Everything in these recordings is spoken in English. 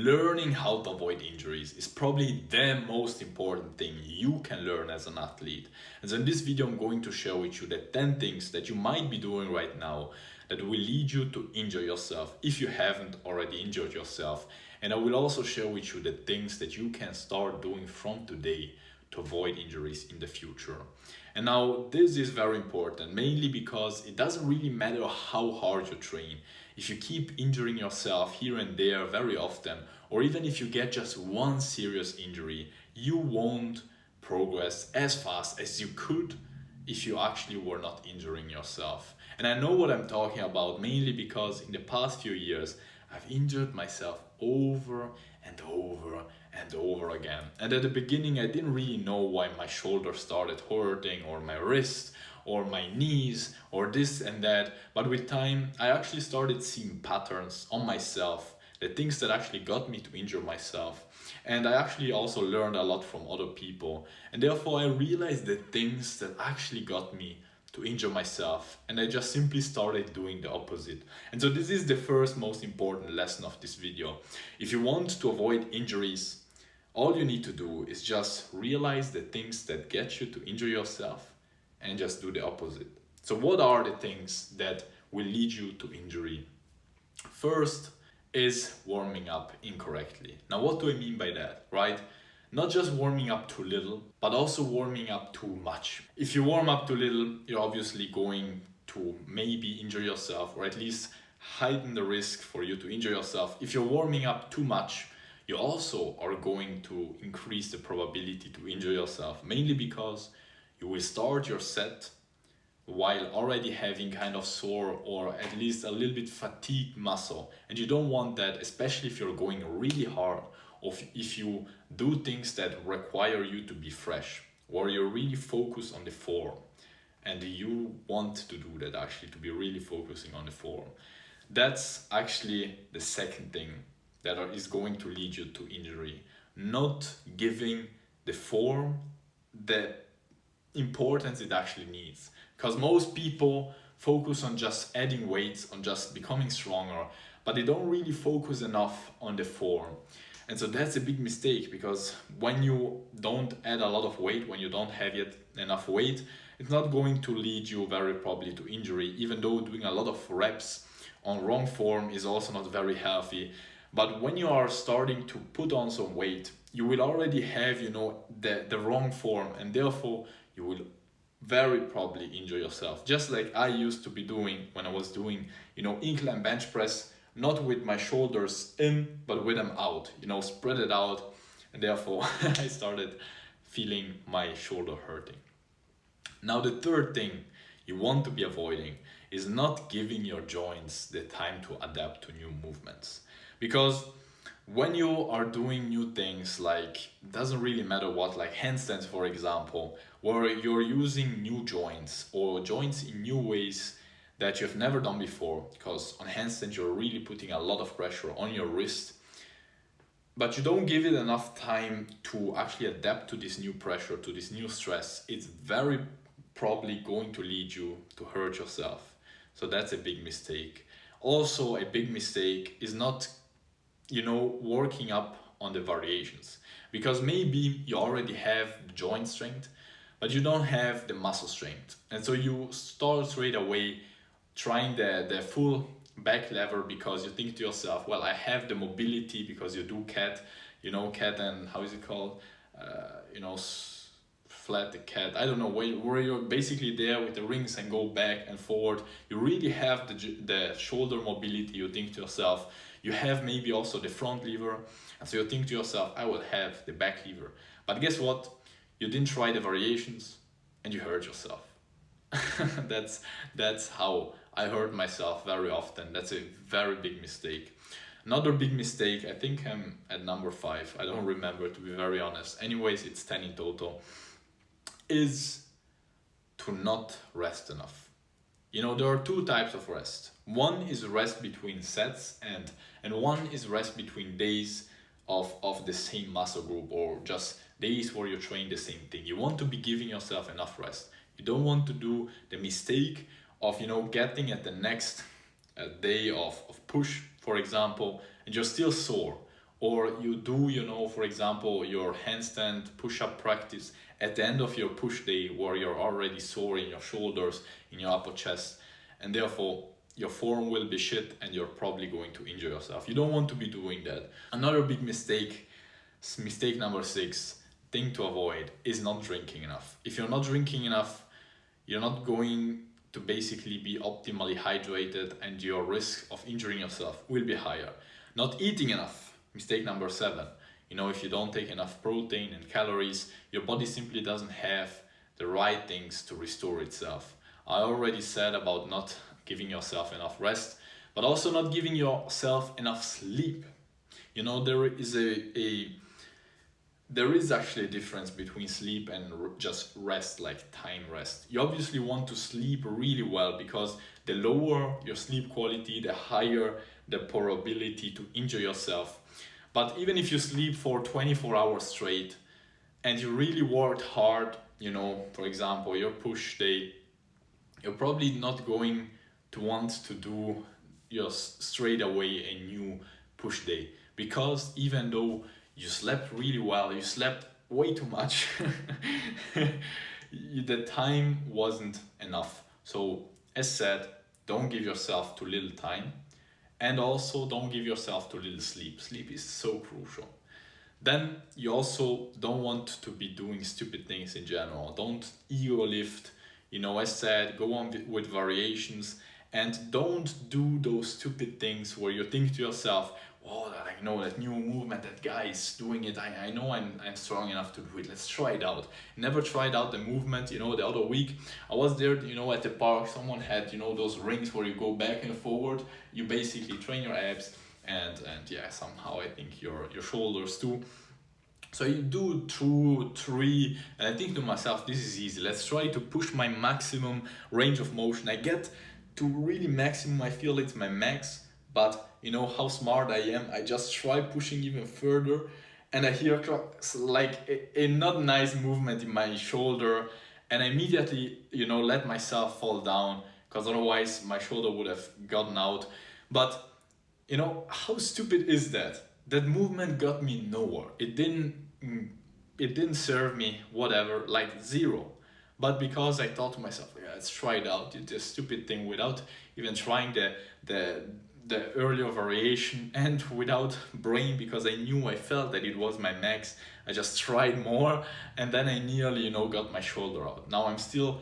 learning how to avoid injuries is probably the most important thing you can learn as an athlete. And so in this video, I'm going to share with you the 10 things that you might be doing right now that will lead you to injure yourself if you haven't already injured yourself. And I will also share with you the things that you can start doing from today to avoid injuries in the future. And now this is very important, mainly because it doesn't really matter how hard you train. If you keep injuring yourself here and there very often, or even if you get just one serious injury, you won't progress as fast as you could if you actually were not injuring yourself. And I know what I'm talking about, mainly because in the past few years, I've injured myself over and over and over again. And at the beginning, I didn't really know why my shoulder started hurting, or my wrist, or my knees, or this and that. But with time, I actually started seeing patterns on myself, the things that actually got me to injure myself. And I actually also learned a lot from other people. And therefore, I realized the things that actually got me to injure myself, and I just simply started doing the opposite. And so this is the first most important lesson of this video. If you want to avoid injuries, all you need to do is just realize the things that get you to injure yourself and just do the opposite. So what are the things that will lead you to injury? First is warming up incorrectly. Now, what do I mean by that, right? Not just warming up too little, but also warming up too much. If you warm up too little, you're obviously going to maybe injure yourself, or at least heighten the risk for you to injure yourself. If you're warming up too much, you also are going to increase the probability to injure yourself, mainly because you will start your set while already having kind of sore or at least a little bit fatigued muscle. And you don't want that, especially if you're going really hard, or if you do things that require you to be fresh, or you're really focused on the form. And you want to do that, actually, to be really focusing on the form. That's actually the second thing that is going to lead you to injury. Not giving the form the importance it actually needs. Because most people focus on just adding weights, on just becoming stronger, but they don't really focus enough on the form. And so that's a big mistake, because when you don't add a lot of weight, when you don't have yet enough weight, it's not going to lead you very probably to injury, even though doing a lot of reps on wrong form is also not very healthy. But when you are starting to put on some weight, you will already have, the wrong form, and therefore you will very probably injure yourself. Just like I used to be doing when I was doing, incline bench press, not with my shoulders in, but with them out, spread it out. And therefore I started feeling my shoulder hurting. Now, the third thing you want to be avoiding is not giving your joints the time to adapt to new movements. Because when you are doing new things, like, doesn't really matter what, like handstands, for example, where you're using new joints or joints in new ways that you've never done before, because on handstands you're really putting a lot of pressure on your wrist, but you don't give it enough time to actually adapt to this new pressure, to this new stress, it's very probably going to lead you to hurt yourself. So that's a big mistake. Also, a big mistake is not, working up on the variations, because maybe you already have the joint strength, but you don't have the muscle strength. And so you start straight away trying the full back lever, because you think to yourself, well, I have the mobility, because you do cat, cat, and how is it called? Flat the cat. I don't know, where you're basically there with the rings and go back and forward. You really have the shoulder mobility. You think to yourself, you have maybe also the front lever. And so you think to yourself, I will have the back lever. But guess what? You didn't try the variations and you hurt yourself. That's how I hurt myself very often. That's a very big mistake. Another big mistake, I think I'm at number 5. I don't remember, to be very honest. Anyways, it's 10 in total. Is to not rest enough. There are 2 types of rest. One is rest between sets, and one is rest between days of the same muscle group, or just days where you train the same thing. You want to be giving yourself enough rest. You don't want to do the mistake of getting at the next day of push, for example, and you're still sore, or you do, for example, your handstand push-up practice at the end of your push day where you're already sore in your shoulders, in your upper chest, and therefore your form will be shit and you're probably going to injure yourself. You don't want to be doing that. Another big mistake number 6, thing to avoid, is not drinking enough. If you're not drinking enough, you're not going to basically be optimally hydrated, and your risk of injuring yourself will be higher. Not eating enough, mistake number 7. If you don't take enough protein and calories, your body simply doesn't have the right things to restore itself. I already said about not giving yourself enough rest, but also not giving yourself enough sleep. There is actually a difference between sleep and just rest, like time rest. You obviously want to sleep really well, because the lower your sleep quality, the higher the probability to injure yourself. But even if you sleep for 24 hours straight and you really worked hard, for example, your push day, you're probably not going to want to do straight away a new push day, because even though you slept really well, you slept way too much, the time wasn't enough. So as said, don't give yourself too little time, and also don't give yourself too little sleep. Sleep is so crucial. Then you also don't want to be doing stupid things in general. Don't ego lift, as said, go on with variations, and don't do those stupid things where you think to yourself, oh, I know that new movement, that guy is doing it, I know I'm strong enough to do it, let's try it out. Never tried out the movement. The other week I was there, at the park, someone had, those rings where you go back and forward, you basically train your abs and yeah, somehow I think your shoulders too. So you do 2, 3, and I think to myself, this is easy, let's try to push my maximum range of motion. I get to really maximum, I feel it's my max, but how smart I am, I just try pushing even further, and I hear like a not nice movement in my shoulder, and I immediately let myself fall down, because otherwise my shoulder would have gotten out. But how stupid is that? That movement got me nowhere. It didn't serve me whatever, like zero. But because I thought to myself, yeah, let's try it out, it's a stupid thing, without even trying the earlier variation, and without brain, because I felt that it was my max. I just tried more, and then I nearly got my shoulder out. Now I'm still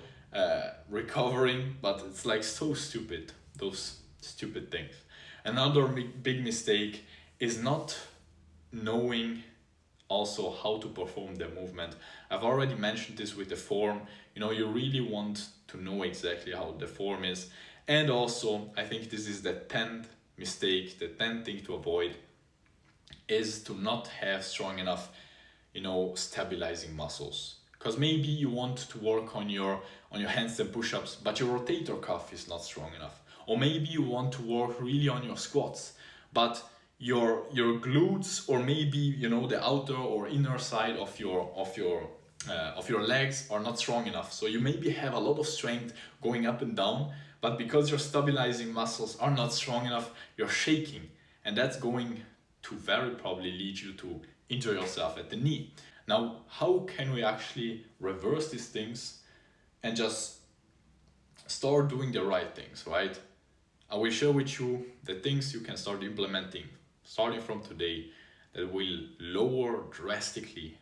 recovering, but it's like so stupid, those stupid things. Another big mistake is not knowing also how to perform the movement. I've already mentioned this with the form. You really want to know exactly how the form is. And also, I think this is the 10th mistake, the 10th thing to avoid, is to not have strong enough, stabilizing muscles. Because maybe you want to work on your handstand push-ups, but your rotator cuff is not strong enough. Or maybe you want to work really on your squats, but your glutes, or maybe the outer or inner side of your legs are not strong enough. So you maybe have a lot of strength going up and down, but because your stabilizing muscles are not strong enough, you're shaking, and that's going to very probably lead you to injure yourself at the knee. Now, how can we actually reverse these things and just start doing the right things, right? I will share with you the things you can start implementing starting from today that will lower drastically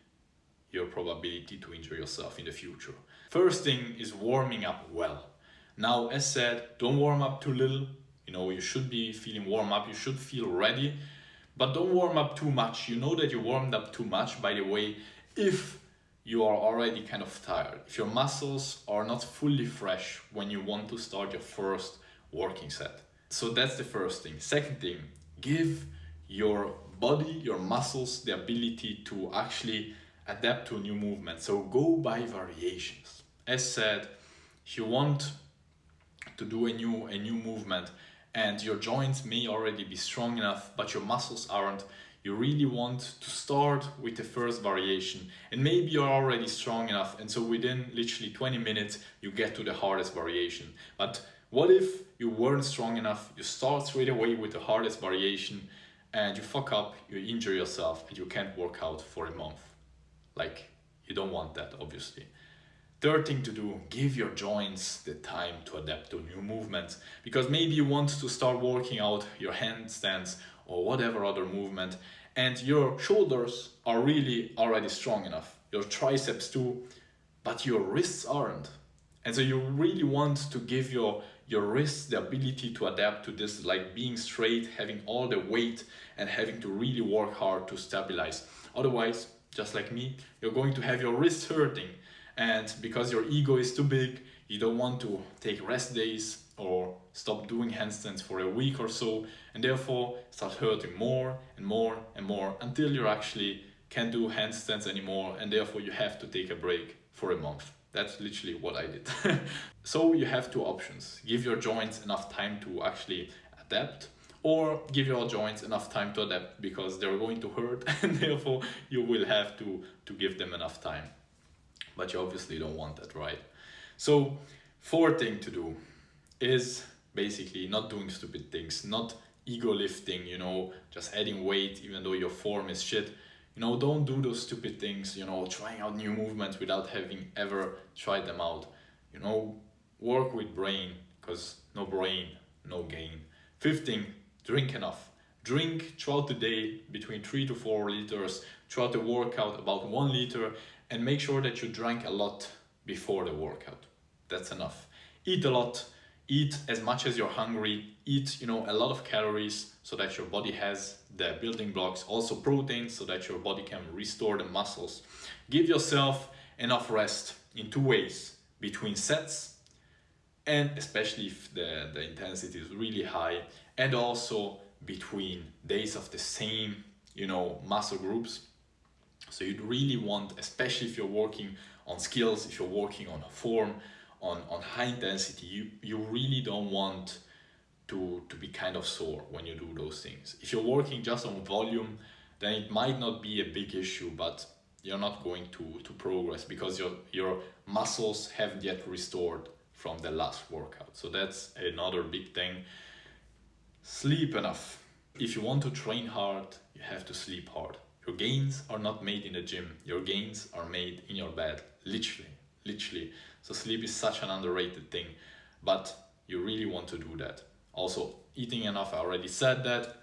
your probability to injure yourself in the future. First thing is warming up well. Now, as said, don't warm up too little. You should be feeling warm up, you should feel ready, but don't warm up too much. You know that you warmed up too much, by the way, if you are already kind of tired, if your muscles are not fully fresh when you want to start your first working set. So that's the first thing. Second thing, give your body, your muscles, the ability to actually adapt to a new movement. So go by variations. As said, if you want to do a new movement and your joints may already be strong enough, but your muscles aren't, you really want to start with the first variation, and maybe you're already strong enough, and so within literally 20 minutes you get to the hardest variation. But what if you weren't strong enough? You start straight away with the hardest variation, and you fuck up, you injure yourself, and you can't work out for a month. Like, you don't want that, obviously. Third thing to do, give your joints the time to adapt to new movements, because maybe you want to start working out your handstands or whatever other movement, and your shoulders are really already strong enough, your triceps too, but your wrists aren't. And so you really want to give your wrists the ability to adapt to this, like being straight, having all the weight, and having to really work hard to stabilize. Otherwise, just like me, you're going to have your wrists hurting. And because your ego is too big, you don't want to take rest days or stop doing handstands for a week or so, and therefore start hurting more and more and more until you actually can't do handstands anymore, and therefore you have to take a break for a month. That's literally what I did. So you have two options. Give your joints enough time to actually adapt, or give your joints enough time to adapt because they're going to hurt and therefore you will have to give them enough time. But you obviously don't want that, right? So fourth thing to do is basically not doing stupid things, not ego lifting, just adding weight even though your form is shit. Don't do those stupid things, trying out new movements without having ever tried them out. Work with brain, because no brain, no gain. Fifth thing, drink enough. Drink throughout the day between 3 to 4 liters, throughout the workout about 1 liter, and make sure that you drank a lot before the workout. That's enough. Eat a lot. Eat as much as you're hungry. Eat, a lot of calories so that your body has the building blocks. Also protein so that your body can restore the muscles. Give yourself enough rest in 2 ways. Between sets, and especially if the intensity is really high, and also between days of the same, muscle groups. So you'd really want, especially if you're working on skills, if you're working on form, on high intensity, you really don't want to be kind of sore when you do those things. If you're working just on volume, then it might not be a big issue, but you're not going to progress because your muscles haven't yet restored from the last workout. So that's another big thing. Sleep enough. If you want to train hard, you have to sleep hard. Your gains are not made in the gym. Your gains are made in your bed. Literally. So sleep is such an underrated thing, but you really want to do that. Also, eating enough, I already said that.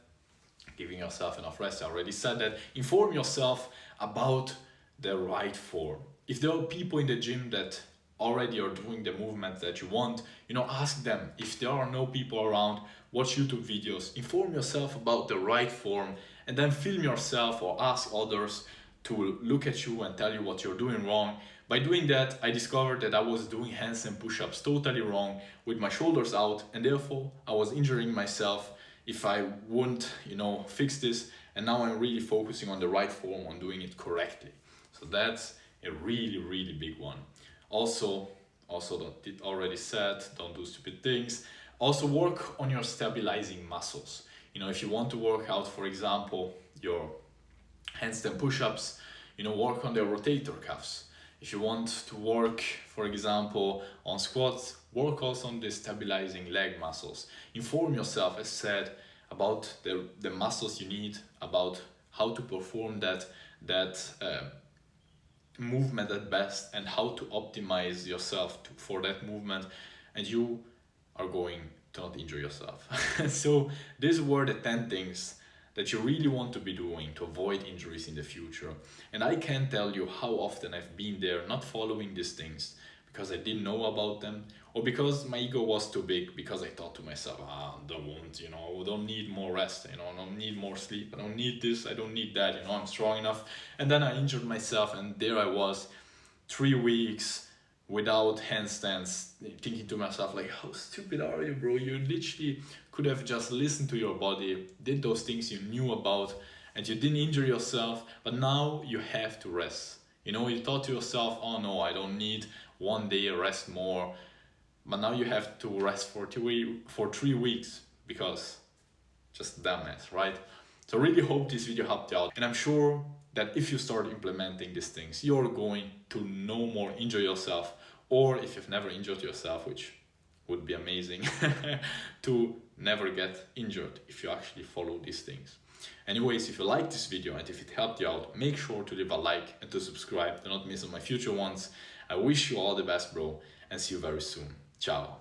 Giving yourself enough rest, I already said that. Inform yourself about the right form. If there are people in the gym that already are doing the movements that you want, ask them. If there are no people around, watch YouTube videos, inform yourself about the right form, and then film yourself or ask others to look at you and tell you what you're doing wrong. By doing that, I discovered that I was doing handstand push-ups totally wrong with my shoulders out, and therefore I was injuring myself if I wouldn't, fix this. And now I'm really focusing on the right form, on doing it correctly. So that's a really, really big one. Also it already said, don't do stupid things. Also work on your stabilizing muscles. If you want to work out, for example, your handstand push-ups, work on the rotator cuffs. If you want to work, for example, on squats, work also on the stabilizing leg muscles. Inform yourself, as said, about the muscles you need, about how to perform that movement at best, and how to optimize yourself for that movement, and you are going to not injure yourself. So these were the 10 things that you really want to be doing to avoid injuries in the future. And I can't tell you how often I've been there not following these things because I didn't know about them, or because my ego was too big, because I thought to myself, I don't need more rest, I don't need more sleep, I don't need this, I don't need that, I'm strong enough. And then I injured myself, and there I was 3 weeks without handstands, thinking to myself, like, how stupid are you, bro? You literally could have just listened to your body, did those things you knew about, and you didn't injure yourself, but now you have to rest. You thought to yourself, oh no, I don't need 1 day rest more, but now you have to rest for 3 weeks because just dumbass, right? So I really hope this video helped you out, and I'm sure that if you start implementing these things, you're going to no more injure yourself, or if you've never injured yourself, which would be amazing, to never get injured if you actually follow these things. Anyways, if you liked this video and if it helped you out, make sure to leave a like and to subscribe to not miss on my future ones. I wish you all the best, bro, and see you very soon. Ciao.